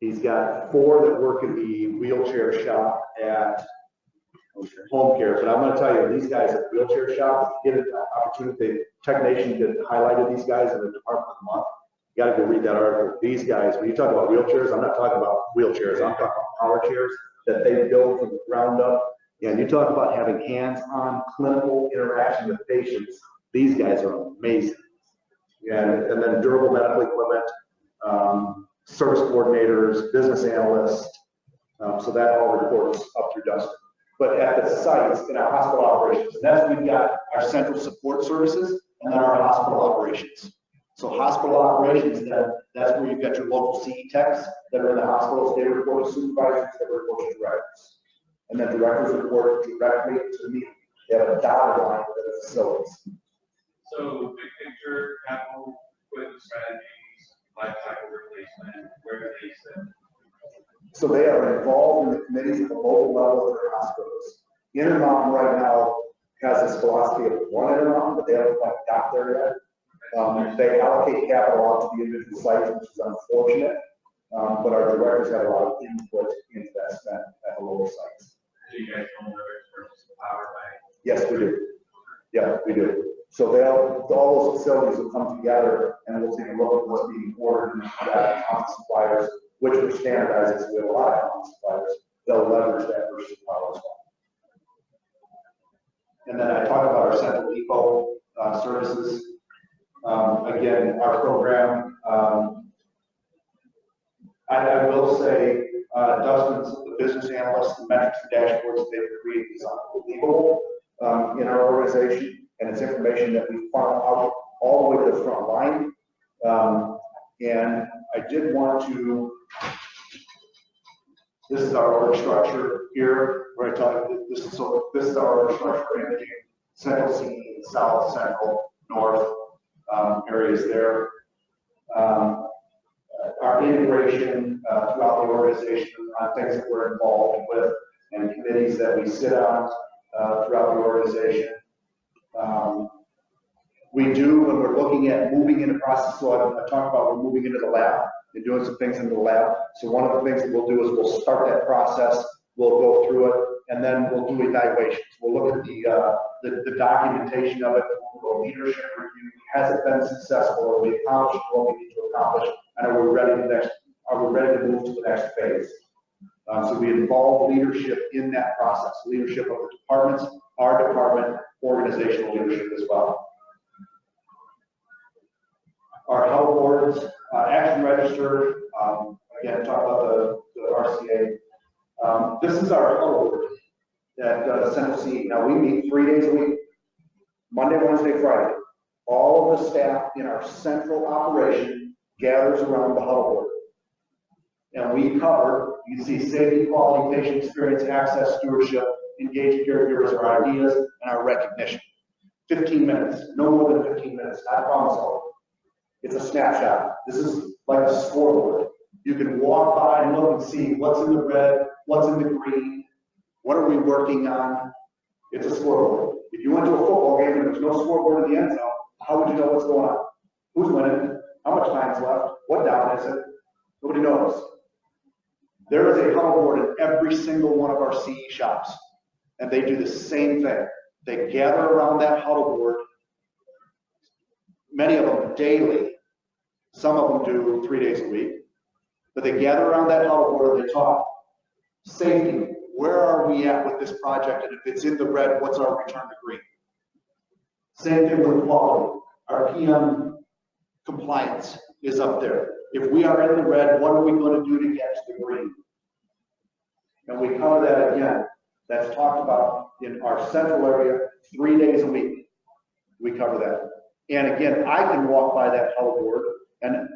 He's got 4 that work in the wheelchair shop at home care. But I'm going to tell you, these guys at the wheelchair shop, if you get an opportunity, technician that highlighted these guys in the Department of the Month. You got to go read that article. These guys, when you talk about wheelchairs, I'm not talking about wheelchairs. I'm talking about power chairs that they build from the ground up. And you talk about having hands-on clinical interaction with patients. These guys are amazing. And then durable medical equipment, service coordinators, business analysts. So that all reports up through Dustin. But at the sites in our hospital operations, and that's we've got our central support services and then our hospital operations. So hospital operations, that's where you've got your local CE techs that are in the hospitals. They report to supervisors, they report to directors. And then directors report directly to me. They have a dotted line to the facilities. So big picture, capital equipment strategies, life cycle replacement, where do they sit? So they are involved in the committees at the local level of their hospitals. Intermountain right now has this philosophy of one Intermountain, but they haven't quite got there yet. They allocate capital out to the individual sites, which is unfortunate. But our directors have a lot of input into that spend at the lower sites. Do you guys own those versus power by? Yes, we do. Yeah, we do. So all those facilities will come together and we'll take a look at what's being ordered and common suppliers, which are standardized. We have a lot of common suppliers. They'll leverage that versus power as well. And then I talk about our central depot services. Again, our program, I will say, Dustin's the business analyst, the metrics and dashboards they've created is unbelievable in our organization, and it's information that we funnel out all the way to the front line. And I did want to, this is our org structure here, where I tell you, this is our org structure managing Central C, South, Central, North areas there. Our integration throughout the organization on things that we're involved with and committees that we sit on throughout the organization. We do, when we're looking at moving into process, so I talked about we're moving into the lab and doing some things into the lab. So one of the things that we'll do is we'll start that process, we'll go through it, and then we'll do evaluations. We'll look at the documentation of it, we'll do a leadership review. Has it been successful? Are we accomplished what we need to accomplish? And are we ready to move to the next phase? So we involve leadership in that process, leadership of the departments, our department, organizational leadership as well. Our huddle boards, action register, again, talk about the RCA. This is our huddle board at Central C. Now we meet 3 days a week, Monday, Wednesday, Friday. All of the staff in our central operation gathers around the huddle board. And we cover, you can see safety, quality, patient experience, access, stewardship, engaged caregivers, our ideas, and our recognition. 15 minutes, no more than 15 minutes, not a problem solving. It's a snapshot. This is like a scoreboard. You can walk by and look and see what's in the red, what's in the green, what are we working on. It's a scoreboard. If you went to a football game and there's no scoreboard in the end zone, how would you know what's going on? Who's winning? How much time is left? What down is it? Nobody knows. There is a huddle board in every single one of our CE shops, and they do the same thing. They gather around that huddle board, many of them daily. Some of them do 3 days a week, but they gather around that huddle board and they talk. Safety, where are we at with this project? And if it's in the red, what's our return to green? Same thing with quality. Our PM compliance is up there. If we are in the red, what are we going to do to get to the green? And we cover that again. That's talked about in our central area 3 days a week. We cover that. And again, I can walk by that huddle board, and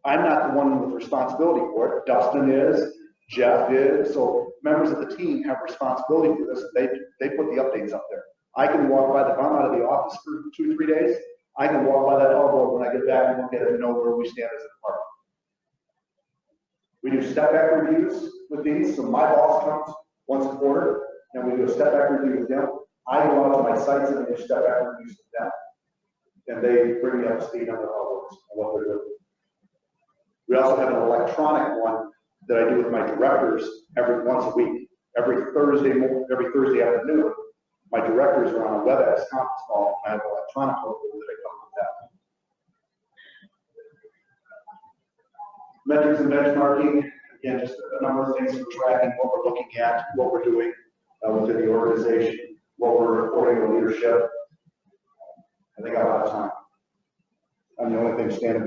I'm not the one with responsibility for it. Dustin is, Jeff is, so members of the team have responsibility for this. They put the updates up there. I can walk by, if I'm out of the office for 2 or 3 days, I can walk by that huddle board when I get back and look at it and know where we stand as a department. We do step back reviews with these, so my boss comes once a quarter, and we do a step back review with them. I go out to my sites and I do step back reviews with them. And they bring me up to speed on the huddles and what they're doing. We also have an electronic one that I do with my directors once a week. Every Thursday afternoon, my directors are on a WebEx conference call, and I have an electronic huddle that I come with that. Metrics and benchmarking, again, just a number of things for tracking what we're looking at, what we're doing within the organization, what we're reporting to leadership. I think I'm out of time. I'm the only thing standing.